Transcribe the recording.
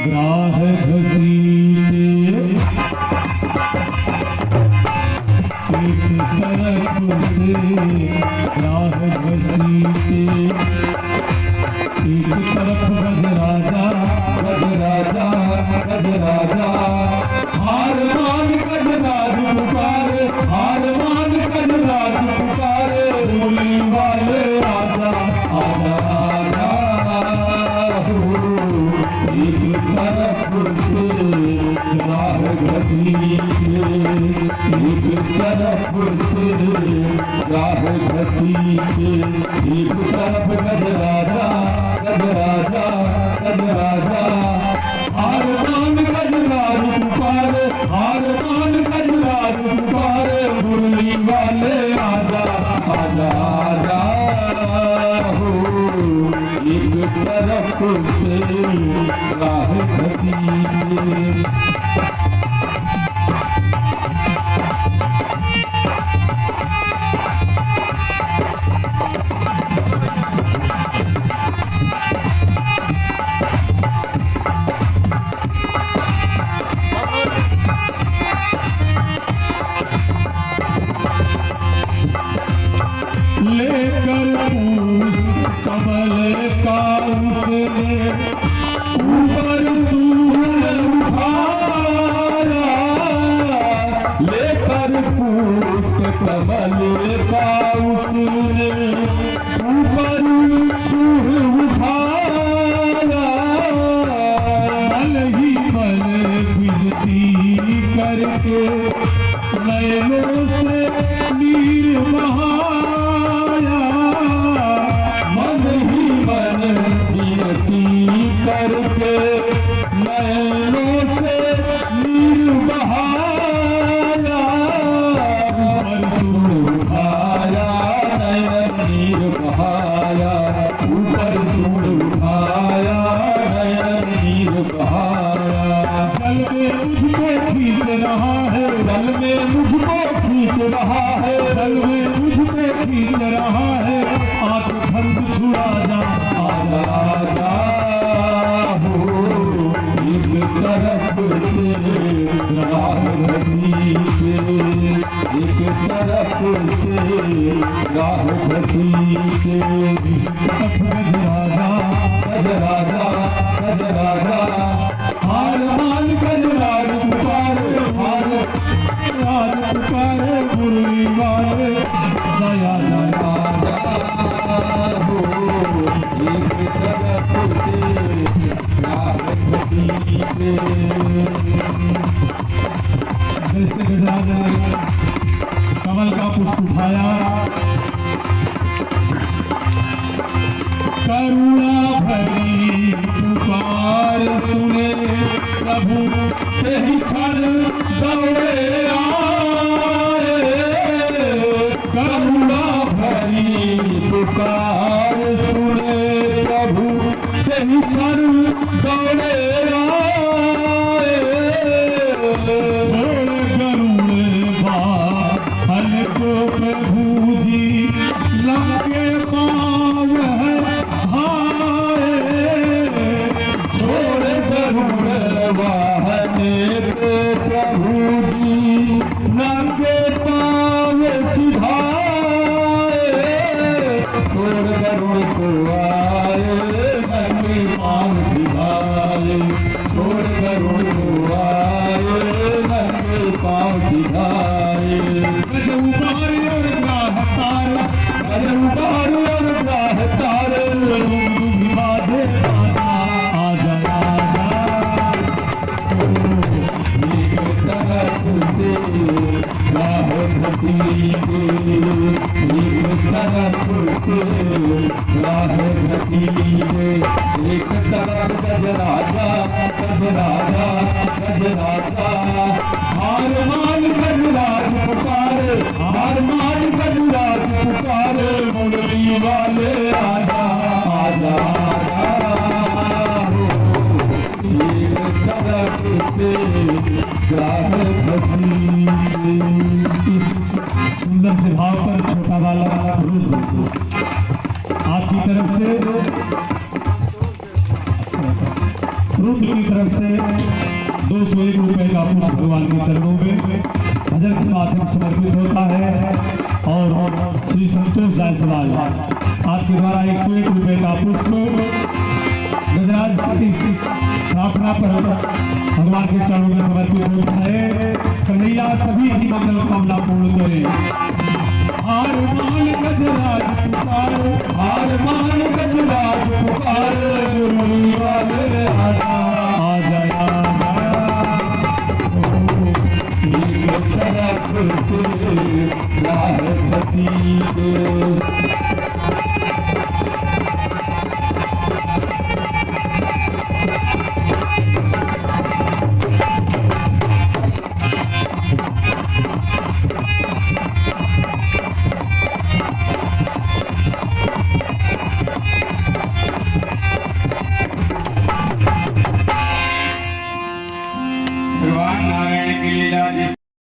ग्राह घसीटे, एक तरफ से ग्राह घसीटे, एक तरफ गजराजा गजराजा गजराजा, हार मान गजराज पुकारे, हार मान गजराज पुकारे, बोली वाले आजा आजा आजा हो। एक तरफ से ग्राह घसीटे, एक तरफ से ग्राह घसीटे, एक तरफ गजराजा गजराजा गजराजा, हार मान गजराज पुकारे, हार मान गजराज पुकारे, मुरली वाले आजा आजा आजा हो। एक तरफ से राह घसीटे, लेकर पुष्प कमल का उसने ऊपर सूर्य उठाया, लेकर पुष्प कमल का उसने ऊपर सूर्य उठाया, मल ही मल विनती करके नयनों से नीर बहाया, मन ही मन विनती करके नयनों से नीर बहाया, ऊपर सूर्य उठाया नयन नीर बहाया, ऊपर सूर्य उठाया नयन नीर बहाया, जल में मुझको खींच रहा है, जल में मुझको खींच रहा है, जल में मुझको खींच रहा है, आत्मबंध छुड़ा जा आजा आजा हो। एक तरफ से राह घसीटे, एक तरफ से राह घसीटे, गजराजा गजराजा गजराजा, हार मान गजराज पुकारे, हार राज पुकारे, मुरली वाले दया दया हो। एक तरफ से राह घसीटे, जैसे गजराज ने कमल का पुष्प उठाया, करुणा भरी पुकार सुने प्रभु तेहि क्षण दौड़े आए, करुणा भरी पुकार सुने प्रभु तेहि क्षण दौड़े आए, गरुड़ वाहन को प्रभु जी लंके पाँव है भाए, छोड़ गरुड़ वाहन को प्रभु जी लंके पाँव सिधाए, छोड़ गरुड़ को आए लंके पाँव सिधाए, छोड़ गरुड़ को आए लंके पाँव सिधाए, गज उबार और ग्राह तार, गज उबार और ग्राह तार, बाधे आजा आजा आजा हो। एक तरफ से राह घसीटे, एक तरफ से राह घसीटे, एक तरफ गजराजा गजराजा गजराजा, हार मान गजराज पुकारे, हार मान गजराज पुकारे, मुरली वाले आजा आजा आजा हो। एक तरफ से ग्राह घसीटे, सुंदर से भाव पर छोटा वाला आपकी तरफ से रुद्र की तरफ से 201 रुपए का पुष्प भगवान के चरणों में भजन के माध्यम से समर्पित होता है। और श्री संतोष जायसवाल आपके द्वारा 101 रुपए का पुष्प गजराज की स्थापना पर भगवान के चरणों में समर्पित होता है। कन्हैया सभी की मंगल कामना पूर्ण करे। हार मान गजराज पुकार, हार मान गजराज पुकार, गुरु वाले आजा आजा तरफ से राह भगवान नारायण की लीला